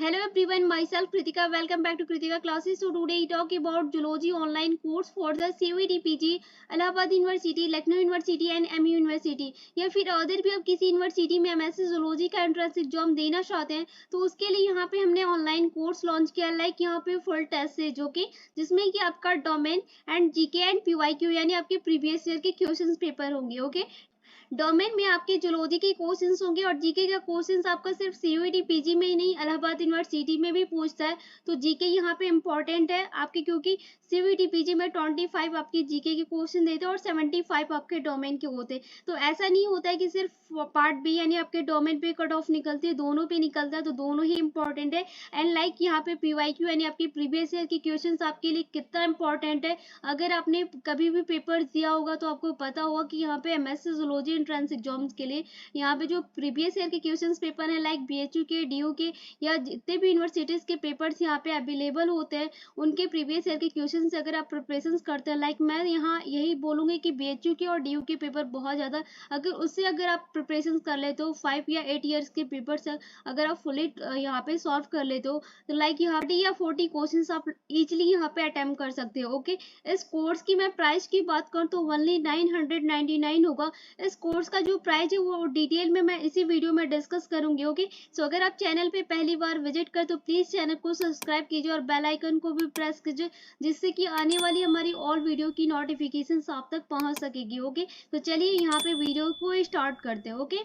Hello everyone, myself Kritika. Welcome back to Kritika Classes. So today we talk about zoology online course for the CUET PG, Allahabad university, Lucknow university and MU university या फिर other भी आप किसी university में MSc zoology का entrance exam देना चाहते हैं तो उसके लिए यहाँ पे हमने ऑनलाइन कोर्स लॉन्च किया। लाइक यहाँ पे फुल टेस्ट है जो कि जिसमें कि आपका domain and GK and PYQ यानी आपके प्रीवियस ईयर के क्वेश्चंस पेपर होंगे। ओके, डोमेन में आपके जूलॉजी के क्वेश्चंस होंगे और जीके का क्वेश्चंस आपका सिर्फ सीयूईटी पीजी में ही नहीं इलाहाबाद यूनिवर्सिटी में भी पूछता है। तो जीके यहाँ पे इम्पोर्टेंट है आपके, क्योंकि सीयूईटी पीजी में 25 आपके जीके के क्वेश्चन देते हैं और 75 आपके डोमेन के होते हैं। तो ऐसा नहीं होता है कि सिर्फ पार्ट बी यानी आपके डोमेन पे कट ऑफ निकलती है, दोनों पे निकलता है, तो दोनों ही इंपॉर्टेंट है। एंड लाइक यहाँ पे पीवाईक्यू यानी आपकी प्रीवियस ईयर के क्वेश्चंस आपके लिए कितना इंपॉर्टेंट है। अगर आपने कभी भी पेपर दिया होगा तो आपको पता होगा कि यहाँ पे एमएससी जूलॉजी एंट्रेंस एग्जाम्स के लिए यहाँ पे जो प्रीवियस ईयर के क्वेश्चंस पेपर है लाइक बीएचयू के, डीयू के या जितने भी यूनिवर्सिटीज के पेपर्स यहाँ पे अवेलेबल होते हैं उनके प्रीवियस ईयर के क्वेश्चन से अगर आप प्रिपरेशन करते हैं, लाइक मैं यहाँ यही बोलूंगी कि बीएचयू के और डीयू के पेपर बहुत ज्यादा, अगर आप प्रिपरेशन कर लेते हो 5 या 8 ईयर्स के पेपर से अगर आप फुली यहाँ पे सॉल्व कर लेते हो तो लाइक यहाँ 30 या 40 क्वेश्चन आप इजिली यहाँ पे अटेम्प्ट कर सकते हो। ओके, इस कोर्स की मैं प्राइस की बात करूँ तो ओनली 999 होगा। इस कोर्स का जो प्राइस है वो डिटेल में मैं इसी वीडियो में डिस्कस करूंगी। ओके, सो अगर आप चैनल पे पहली बार विजिट कर तो प्लीज चैनल को सब्सक्राइब कीजिए और बेल आइकन को भी प्रेस कीजिए जिससे कि आने वाली हमारी ऑल वीडियो की नोटिफिकेशन आप तक पहुंच सकेगी। ओके, तो चलिए यहाँ पे वीडियो को स्टार्ट करते हैं। ओके,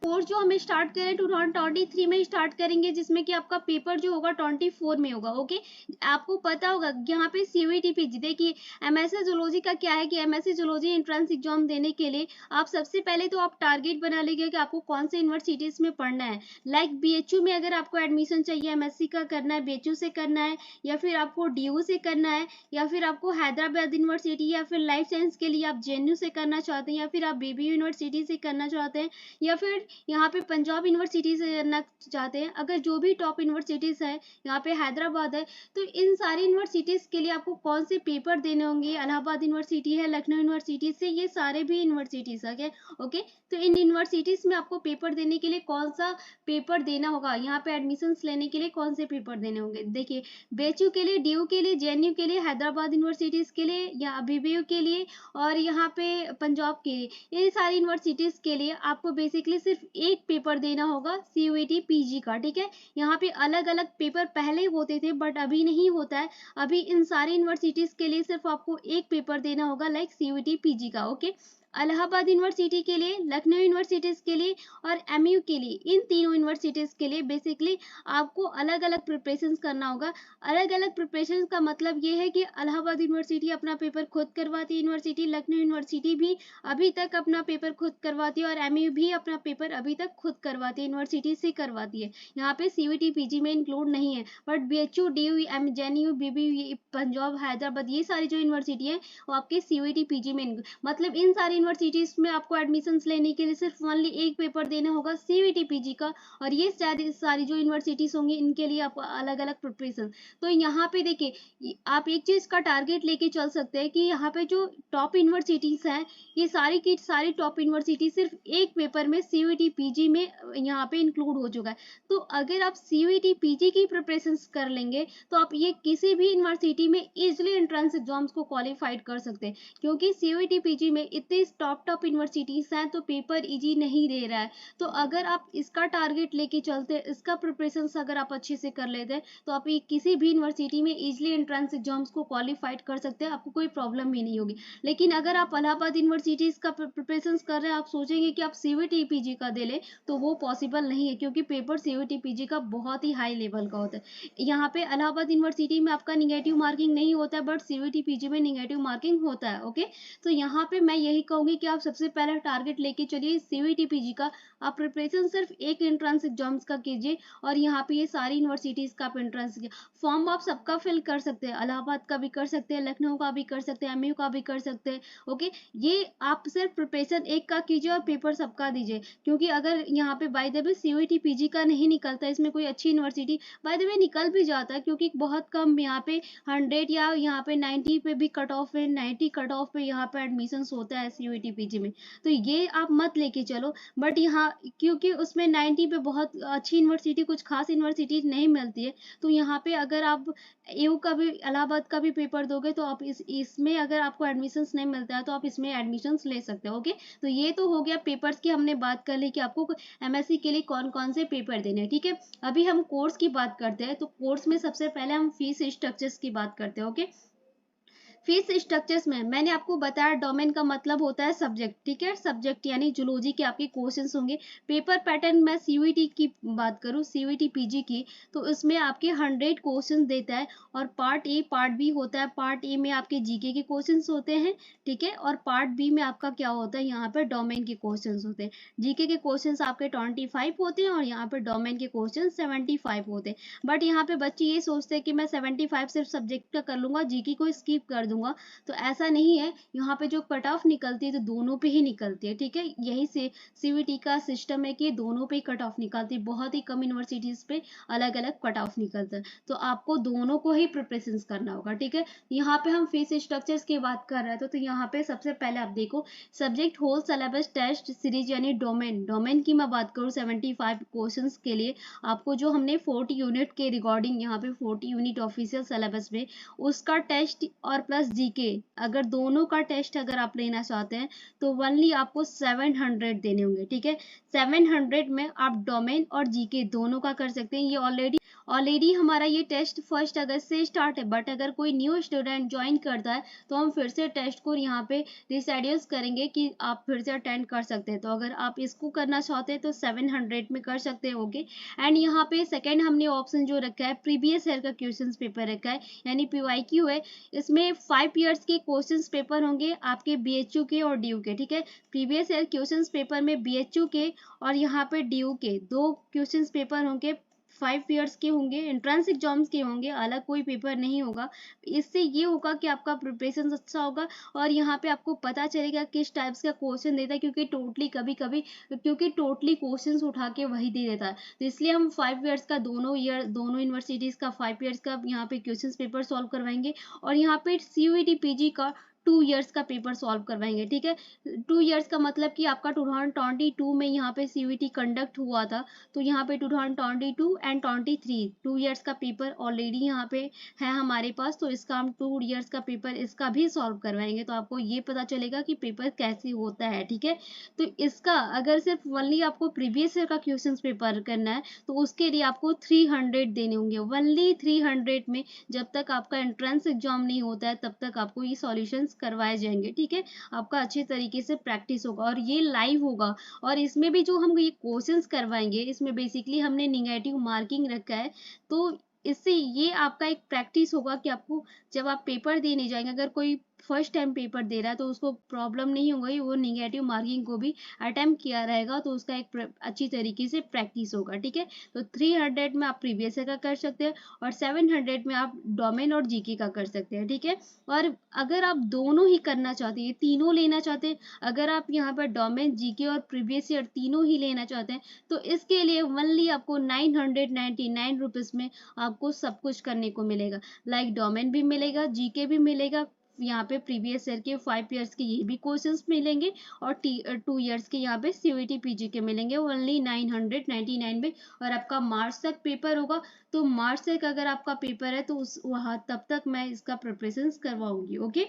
कोर्स जो हम स्टार्ट करें 2023 में स्टार्ट करेंगे जिसमें कि आपका पेपर जो होगा 24 में होगा। ओके, आपको पता होगा यहाँ पे सीयूईटी पीजी, देखिए एमएससी जूलॉजी का क्या है कि एमएससी जूलॉजी एंट्रेंस एग्जाम देने के लिए आप सबसे पहले तो आप टारगेट बना लीजिए कि आपको कौन से यूनिवर्सिटीज में पढ़ना है। लाइक बीएचयू में अगर आपको एडमिशन चाहिए, एमएससी का करना है, बीएचयू से करना है या फिर आपको डीयू से करना है या फिर आपको हैदराबाद यूनिवर्सिटी या फिर लाइफ साइंस के लिए आप जेएनयू से करना चाहते हैं या फिर आप बीबीयू यूनिवर्सिटी से करना चाहते हैं या फिर यहाँ पे पंजाब यूनिवर्सिटी से करना चाहते हैं, अगर जो भी टॉप यूनिवर्सिटीज है यहाँ पे हैदराबाद है तो इन सारी यूनिवर्सिटीज के लिए आपको कौन से पेपर देने होंगे। इलाहाबाद यूनिवर्सिटी है, लखनऊ यूनिवर्सिटी से, ये सारे भी यूनिवर्सिटीज है। ओके, तो इन यूनिवर्सिटीज में आपको पेपर देने के लिए कौन सा पेपर देना होगा, यहाँ पे एडमिशन लेने के लिए कौन से पेपर देने होंगे। देखिए बीएचयू के लिए, डीयू के लिए, जेएनयू के लिए, हैदराबाद यूनिवर्सिटीज के लिए या बीबीयू के लिए और यहाँ पे पंजाब के लिए, ये सारी यूनिवर्सिटीज के लिए आपको बेसिकली सिर्फ एक पेपर देना होगा सीयूईटी पीजी का। ठीक है, यहाँ पे अलग अलग पेपर पहले होते थे बट अभी नहीं होता है। अभी इन सारी यूनिवर्सिटीज के लिए सिर्फ आपको एक पेपर देना होगा लाइक सीयूईटी पीजी का। ओके, इलाहाबाद यूनिवर्सिटी के लिए, लखनऊ यूनिवर्सिटीज के लिए और एमयू के लिए, इन तीनों यूनिवर्सिटीज के लिए बेसिकली आपको अलग अलग प्रिपरेशन करना होगा। अलग अलग प्रिपरेशन का मतलब ये है कि इलाहाबाद यूनिवर्सिटी अपना पेपर खुद करवाती है यूनिवर्सिटी, लखनऊ यूनिवर्सिटी भी अभी तक अपना पेपर खुद करवाती है और एमयू भी अपना पेपर अभी तक खुद करवाती है, यूनिवर्सिटी से करवाती है। यहाँ पे सीयूईटी पीजी में इंक्लूड नहीं है but BHU, DU, JNU, BBU, Punjab, Hyderabad, ये सारी जो यूनिवर्सिटी है वो आपके सीयूईटी पीजी में, मतलब इन सारी यूनिवर्सिटीज में आपको एडमिशन लेने के लिए सिर्फ ओनली एक पेपर देना होगा सीयूईटी पीजी का। और ये सारी जो यूनिवर्सिटीज होंगी इनके लिए आपको अलग अलग प्रिपरेशन। तो यहाँ पे देखिए आप एक चीज का टारगेट लेके चल सकते हैं कि यहाँ पे जो टॉप यूनिवर्सिटीज हैं ये सारी की सारी टॉप यूनिवर्सिटी सिर्फ एक पेपर में सीयूईटी पीजी में यहाँ पे इंक्लूड हो चुका है। तो अगर आप सीयूईटी पीजी की प्रिपरेशन कर लेंगे तो आप ये किसी भी यूनिवर्सिटी में इजिली एंट्रेंस एग्जाम्स को क्वालिफाइड कर सकते हैं, क्योंकि सीयूईटी पीजी में इतने टॉप यूनिवर्सिटीज हैं तो पेपर इजी नहीं दे रहा है। तो अगर आप इसका टारगेट लेके चलते हैं, इसका प्रिपरेशन अगर आप अच्छे से कर लेते हैं तो आप ये किसी भी यूनिवर्सिटी में इजिली एंट्रेंस एग्जाम्स को क्वालिफाइड कर सकते हैं, आपको कोई प्रॉब्लम भी नहीं होगी। लेकिन अगर आप इलाहाबाद यूनिवर्सिटीज का प्रिपरेशन कर रहे हैं, आप सोचेंगे कि आप सीयूईटी पीजी का दे ले तो वो पॉसिबल नहीं है, क्योंकि पेपर सीयूईटी पीजी का बहुत ही हाई लेवल का होता है। यहाँ पे इलाहाबाद यूनिवर्सिटी में आपका निगेटिव मार्किंग नहीं होता है बट सीयूईटी पीजी में निगेटिव मार्किंग होता है। ओके, तो यहाँ पे मैं यही कहूंगी कि आप सबसे पहला टारगेट लेके चलिए सीयूईटी पीजी का। आप प्रिपरेशन सिर्फ एक एंट्रेंस एग्जाम्स का कीजिए और यहाँ पे ये सारी यूनिवर्सिटीज का आप एंट्रेंस फॉर्म आप सबका फिल कर सकते हैं, इलाहाबाद का भी कर सकते हैं, लखनऊ का भी कर सकते हैं, एमयू का भी कर सकते हैं। ओके, ये आप सिर्फ प्रिपरेशन एक का कीजिए और पेपर सबका दीजिए, क्योंकि अगर यहाँ पे by the way CUET PG का नहीं निकलता, इसमें कोई अच्छी यूनिवर्सिटी बाय द वे निकल भी जाता है क्योंकि बहुत कम यहाँ पे 100 या यहाँ पे 90 पे भी कट ऑफ है, 90 कट ऑफ पे यहाँ पे एडमिशन होता है CUET PG में, तो ये आप मत लेके चलो। बट यहाँ क्योंकि उसमें 90 पे बहुत अच्छी यूनिवर्सिटी, कुछ खास यूनिवर्सिटी नहीं मिलती है, तो यहाँ पे अगर आप AU का भी, इलाहाबाद का भी पेपर दोगे तो आप इसमें अगर आपको एडमिशन्स नहीं मिलता है तो आप इसमें एडमिशन्स ले सकते हो। ओके, तो ये तो हो गया पेपर्स की, हमने बात कर ली कि आपको MSc के लिए कौन कौन से पेपर देने हैं। ठीक है, अभी हम कोर्स की बात करते हैं। तो कोर्स में सबसे पहले हम फीस स्ट्रक्चर्स की बात करते हैं। ओके, फीस स्ट्रक्चर्स में मैंने आपको बताया डोमेन का मतलब होता है सब्जेक्ट। ठीक है, सब्जेक्ट यानी जूलॉजी के आपके क्वेश्चंस होंगे। पेपर पैटर्न में CUET की बात करूं, CUET PG की, तो इसमें आपके 100 क्वेश्चंस देता है और पार्ट ए पार्ट बी होता है। पार्ट ए में आपके जीके के क्वेश्चंस होते हैं, ठीक है, और पार्ट बी में आपका क्या होता है, यहाँ पर डोमेन के क्वेश्चंस होते हैं। जीके के क्वेश्चंस आपके 25 होते हैं और यहाँ पर डोमेन के क्वेश्चन 75 होते हैं। बट यहाँ पे बच्चे ये सोचते हैं कि मैं 75 सिर्फ सब्जेक्ट का कर लूंगा, जीके को स्किप कर दूंगा, तो ऐसा नहीं है। यहाँ पे जो कट ऑफ निकलती है तो दोनों पे ही निकलती है। ठीक है, यही से CUET का सिस्टम है कि दोनों पे कट ऑफ निकलती है। बहुत ही कम यूनिवर्सिटीज पे अलग अलग कट ऑफ निकलता है, तो आपको दोनों को ही प्रिपरेशन करना होगा। ठीक है, यहाँ पे हम फीस स्ट्रक्चर्स की बात कर रहे थे, तो यहाँ पे सबसे पहले आप देखो subject whole syllabus test series यानी डोमेन की मैं बात करूँ 75 क्वेश्चंस के लिए आपको जो हमने 40 यूनिट के रिकॉर्डिंग, यहाँ पे 40 यूनिट ऑफिशियल सिलेबस में उसका टेस्ट और प्लस जीके, अगर दोनों का टेस्ट अगर आप लेना चाहते हैं तो ओनली आपको 700 देने होंगे। ठीक है, 700 में आप डोमेन और जीके दोनों का कर सकते हैं। ये ऑलरेडी हमारा ये टेस्ट 1 अगस्त से स्टार्ट है, बट अगर कोई न्यू स्टूडेंट ज्वाइन करता है तो हम फिर से टेस्ट को यहाँ पे रिशेड्यूल करेंगे कि आप फिर से अटेंड कर सकते हैं। तो अगर आप इसको करना चाहते हैं तो 700 में कर सकते हैं। ओके, एंड यहाँ पे सेकेंड हमने ऑप्शन जो रखा है प्रीवियस ईयर का क्वेश्चन पेपर रखा है, यानी PYQ है। इसमें 5 ईयर्स के क्वेश्चंस पेपर होंगे आपके BHU के और DU के। ठीक है, प्रीवियस ईयर क्वेश्चंस पेपर में BHU के और यहाँ पे DU के 2 क्वेश्चंस पेपर होंगे, 5 ईयर्स के होंगे, एंट्रेंस एग्जाम्स के होंगे, अलग कोई पेपर नहीं होगा। इससे ये होगा कि आपका प्रिपरेशन अच्छा होगा और यहाँ पे आपको पता चलेगा किस टाइप्स का क्वेश्चन देता है, क्योंकि टोटली क्वेश्चंस उठा के वही दे देता है। तो इसलिए हम 5 ईयर्स का दोनों यूनिवर्सिटीज का 5 ईयर्स का यहाँ पे क्वेश्चन पेपर सॉल्व करवाएंगे और यहाँ पे CUET PG का 2 ईयर्स का पेपर सॉल्व करवाएंगे। ठीक है, 2 ईयर्स का मतलब कि आपका 2022 में यहाँ पे CUET कंडक्ट हुआ था, तो यहाँ पे 2022 एंड 23 2 ईयर्स का पेपर ऑलरेडी यहाँ पे है हमारे पास, तो इसका हम 2 ईयर्स का पेपर इसका भी सॉल्व करवाएंगे, तो आपको ये पता चलेगा कि पेपर कैसे होता है। ठीक है, तो इसका अगर सिर्फ ओनली आपको प्रीवियस ईयर का क्वेश्चन पेपर करना है तो उसके लिए आपको 300 देने होंगे, ओनली 300 में। जब तक आपका एंट्रेंस एग्जाम नहीं होता है तब तक आपको ये सॉल्यूशंस करवाए जाएंगे। ठीक है, आपका अच्छे तरीके से प्रैक्टिस होगा और ये लाइव होगा। और इसमें भी जो हम ये क्वेश्चंस करवाएंगे इसमें बेसिकली हमने निगेटिव मार्किंग रखा है, तो इससे ये आपका एक प्रैक्टिस होगा कि आपको जब आप पेपर देने जाएंगे, अगर कोई फर्स्ट टाइम पेपर दे रहा है तो उसको प्रॉब्लम नहीं होगी, वो निगेटिव मार्किंग को भी अटेम्प्ट किया रहेगा, तो उसका एक अच्छी तरीके से प्रैक्टिस होगा। ठीक है, तो 300 में आप प्रीवियस ईयर का कर सकते हैं और 700 में आप डोमेन और जीके का कर सकते हैं। ठीक है, और अगर आप दोनों ही करना चाहते हैं, तीनों लेना चाहते हैं, अगर आप यहाँ पर डोमेन जीके और प्रीवियस ईयर तीनों ही लेना चाहते हैं तो इसके लिए ओनली आपको 999 रुपीज में आपको सब कुछ करने को मिलेगा। लाइक डोमेन भी मिलेगा, जीके भी मिलेगा, यहाँ पे प्रीवियस ईयर के 5 ईयर्स के ये भी क्वेश्चंस मिलेंगे और 2 ईयर्स के यहाँ पे CUET PG के मिलेंगे ओनली 999 में। और आपका मार्च तक पेपर होगा, तो मार्च तक अगर आपका पेपर है तो उस वहाँ तब तक मैं इसका प्रिपरेशन करवाऊंगी। ओके,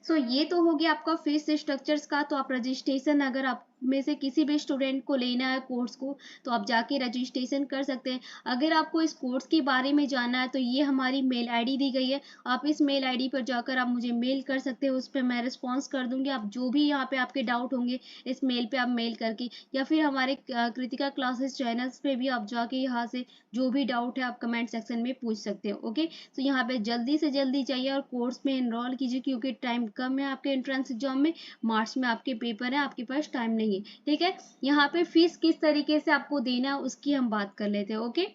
सो ये तो हो गया आपका फीस स्ट्रक्चर्स का। तो आप रजिस्ट्रेशन अगर आप में से किसी भी स्टूडेंट को लेना है कोर्स को तो आप जाके रजिस्ट्रेशन कर सकते हैं। अगर आपको इस कोर्स के बारे में जानना है तो ये हमारी मेल आईडी दी गई है, आप इस मेल आईडी पर जाकर आप मुझे मेल कर सकते हैं, उस पर मैं रिस्पॉन्स कर दूंगी। आप जो भी यहाँ पे आपके डाउट होंगे इस मेल पे आप मेल करके, या फिर हमारे कृतिका क्लासेस चैनल्स पे भी आप जाके यहाँ से जो भी डाउट है आप कमेंट सेक्शन में पूछ सकते हो। ओके, तो यहाँ पे जल्दी से जल्दी चाहिए और कोर्स में एनरोल कीजिए, क्योंकि टाइम कम है आपके एंट्रेंस एग्जाम में, मार्च में आपके पेपर है, आपके पास टाइम नहीं है। ठीक है, यहाँ पे फीस किस तरीके से आपको देना है उसकी हम बात कर लेते हैं। ओके,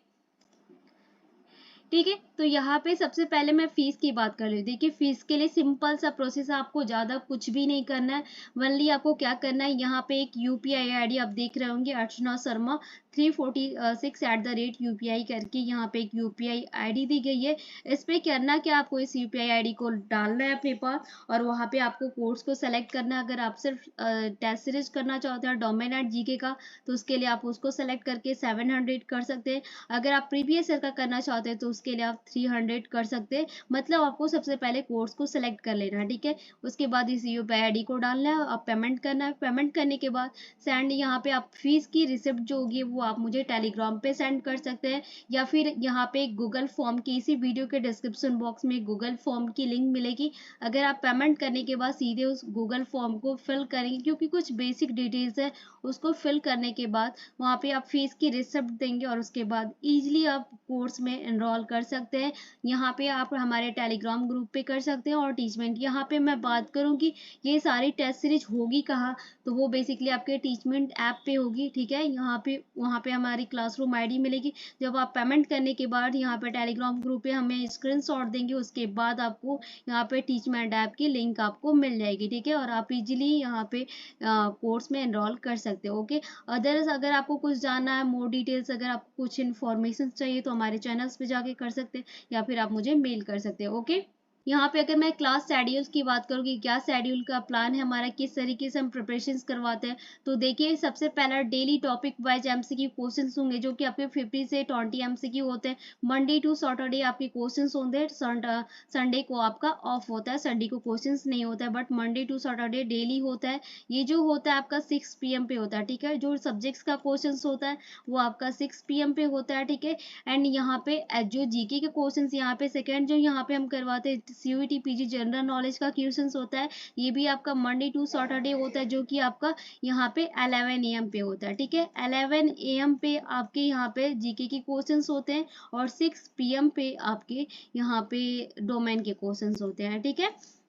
ठीक है, तो यहाँ पे सबसे पहले मैं फीस की बात कर रही हूँ। देखिए, फीस के लिए सिंपल सा प्रोसेस है, आपको ज़्यादा कुछ भी नहीं करना है। ओनली आपको क्या करना है, यहाँ पे एक UPI ID आप देख रहे होंगे अर्चना शर्मा 346@UPI करके यहाँ पे एक UPI ID दी गई है। इस पे करना क्या, आपको इस UPI ID को डालना है अपने पास और वहाँ पे आपको कोर्स को सेलेक्ट करना है। अगर आप सिर्फ टेस्ट सीरीज करना चाहते हैं डोमेन एट जीके का, तो उसके लिए आप उसको सेलेक्ट करके 700 कर सकते हैं। अगर आप प्रीवियस ईयर का करना चाहते हैं तो उसके लिए आप 300 कर सकते हैं। मतलब आपको सबसे पहले कोर्स को सेलेक्ट कर लेना है, ठीक है। उसके बाद इस UPI ID को डालना है, आप पेमेंट करना है। पेमेंट करने के बाद सेंड, यहाँ पे आप फीस की रिसिप्ट जो होगी वो आप मुझे टेलीग्राम पे सेंड कर सकते हैं, या फिर यहाँ पे गूगल फॉर्म की, इसी वीडियो के डिस्क्रिप्शन बॉक्स में गूगल फॉर्म की लिंक मिलेगी। अगर आप पेमेंट करने के बाद सीधे उस गूगल फॉर्म को फिल करेंगे, क्योंकि कुछ बेसिक डिटेल्स है, उसको फिल करने के बाद वहाँ पे आप फीस की रिसिप्ट देंगे और उसके बाद ईजिली आप कोर्स में एनरोल कर सकते हैं। यहाँ पे आप हमारे टेलीग्राम ग्रुप पे कर सकते हैं। और टीचमेंट, यहाँ पे मैं बात करूँ कि ये सारी टेस्ट सीरीज होगी कहाँ, तो वो बेसिकली आपके टीचमेंट ऐप पे होगी, ठीक है। यहाँ पे वहाँ पे हमारी क्लासरूम ID मिलेगी। जब आप पेमेंट करने के बाद यहाँ पे टेलीग्राम ग्रुप पे हमें स्क्रीनशॉट देंगे, उसके बाद आपको यहाँ पे टीचमेंट ऐप की लिंक आपको मिल जाएगी, ठीक है। और आप इजीली यहाँ पे कोर्स में एनरोल कर सकते हो, ओके। अदर्स अगर आपको कुछ जानना है, मोर डिटेल्स, अगर आपको कुछ इन्फॉर्मेशन चाहिए तो हमारे चैनल्स पे जाके कर सकते हैं, या फिर आप मुझे मेल कर सकते हैं, ओके। यहाँ पे अगर मैं क्लास शेड्यूल्स की बात करूँ कि क्या शेड्यूल का प्लान है हमारा, किस तरीके से हम प्रिपरेशंस करवाते हैं, तो देखिए सबसे पहला daily topic wise MCQ questions होंगे, जो कि आपके 50 से 20 MCQ होते हैं। मंडे टू सैटरडे आपके क्वेश्चंस होंगे, संडे को आपका ऑफ होता है, संडे को क्वेश्चंस नहीं होता है, but Monday to Saturday daily होता है। ये जो होता है आपका 6 PM पे होता है, ठीक है। जो सब्जेक्ट्स का क्वेश्चन होता है वो आपका 6 PM पे होता है, ठीक है। एंड यहाँ पे जो जीके के क्वेश्चन यहाँ पे सेकेंड जो यहाँ पे हम करवाते हैं CUET PG जनरल नॉलेज का क्वेश्चन होता है, ये भी आपका मंडे टू सैटरडे होता है, जो कि आपका यहाँ पे 11 AM पे होता है, ठीक है। 11 AM पे आपके यहाँ पे जीके के क्वेश्चंस होते हैं और 6 PM पे आपके यहाँ पे डोमेन के क्वेश्चंस होते हैं, ठीक है।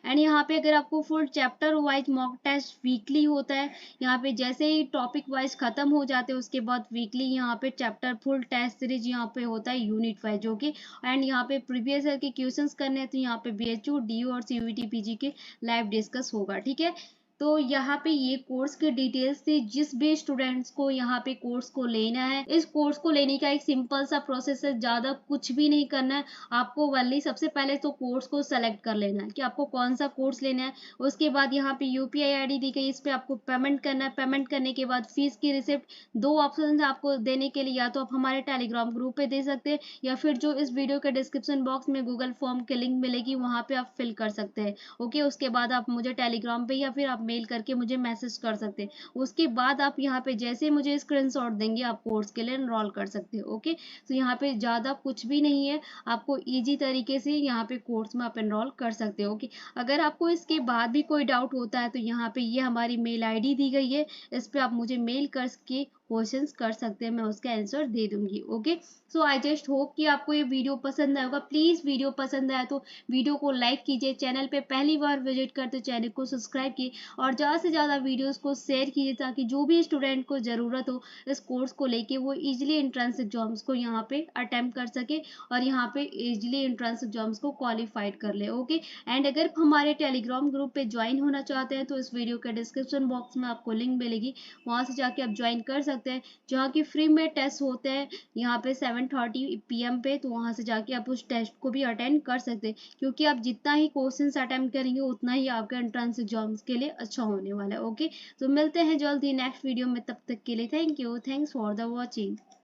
एंड यहाँ पे अगर आपको full chapter wise mock test weekly होता है, यहाँ पे जैसे ही टॉपिक वाइज खत्म हो जाते हैं उसके बाद वीकली यहाँ पे चैप्टर फुल टेस्ट सीरीज यहाँ पे होता है यूनिट वाइज, जो कि एंड यहाँ पे प्रीवियस ईयर के क्वेश्चंस करने हैं तो यहाँ पे BHU DU और CUET PG के लाइव डिस्कस होगा, ठीक है। तो यहाँ पे ये कोर्स के डिटेल्स थे। जिस भी स्टूडेंट्स को यहाँ पे कोर्स को लेना है, इस कोर्स को लेने का एक सिंपल सा प्रोसेस है, ज्यादा कुछ भी नहीं करना है आपको। वनली सबसे पहले तो कोर्स को सेलेक्ट कर लेना है कि आपको कौन सा कोर्स लेना है। उसके बाद यहाँ पे UPI ID दी गई, इस पे आपको पेमेंट करना है। पेमेंट करने के बाद फीस की रिसिप्ट, दो ऑप्शन है आपको देने के लिए, या तो आप हमारे टेलीग्राम ग्रुप पे दे सकते हैं, या फिर जो इस वीडियो के डिस्क्रिप्शन बॉक्स में गूगल फॉर्म की लिंक मिलेगी वहां पे आप फिल कर सकते हैं, ओके। उसके बाद आप मुझे टेलीग्राम पे या फिर आप मेल करके मुझे मैसेज कर सकते हैं। उसके बाद आप यहाँ पे जैसे मुझे स्क्रीनशॉट देंगे आप कोर्स के लिए एनरोल कर सकते हो, ओके। तो यहाँ पे ज्यादा कुछ भी नहीं है, आपको इजी तरीके से यहाँ पे कोर्स में आप एनरोल कर सकते हो, ओके। अगर आपको इसके बाद भी कोई डाउट होता है तो यहाँ पे ये हमारी मेल ID दी गई है, इस पे आप मुझे मेल करके क्वेश्चंस कर सकते हैं, मैं उसका आंसर दे दूंगी, okay. So I just hope कि आपको ये वीडियो पसंद आएगा। प्लीज वीडियो पसंद आए तो वीडियो को लाइक कीजिए, चैनल पे पहली बार विजिट करते चैनल को सब्सक्राइब कीजिए और ज़्यादा से ज़्यादा वीडियोस को शेयर कीजिए, ताकि जो भी स्टूडेंट को ज़रूरत हो इस कोर्स को लेके वो इजीली एंट्रेंस एग्जाम्स को यहाँ पे अटेम्प्ट कर सके और यहाँ पे इजीली एंट्रेंस एग्जाम्स को क्वालिफाइड कर ले, ओके। एंड अगर हमारे टेलीग्राम ग्रुप पे ज्वाइन होना चाहते हैं तो इस वीडियो के डिस्क्रिप्शन बॉक्स में आपको लिंक मिलेगी, वहाँ से जाके आप ज्वाइन कर सकते हैं, जहाँ की फ्री में टेस्ट होते हैं यहाँ पे 7:30 PM पे। तो वहाँ से जाके आप उस टेस्ट को भी अटेंड कर सकते हैं, क्योंकि आप जितना ही क्वेश्चंस अटेम्प्ट करेंगे उतना ही आपका एंट्रेंस एग्जाम्स के लिए अच्छा होने वाला है, ओके। तो मिलते हैं जल्द ही नेक्स्ट वीडियो में, तब तक के लिए thank you, thanks for the watching.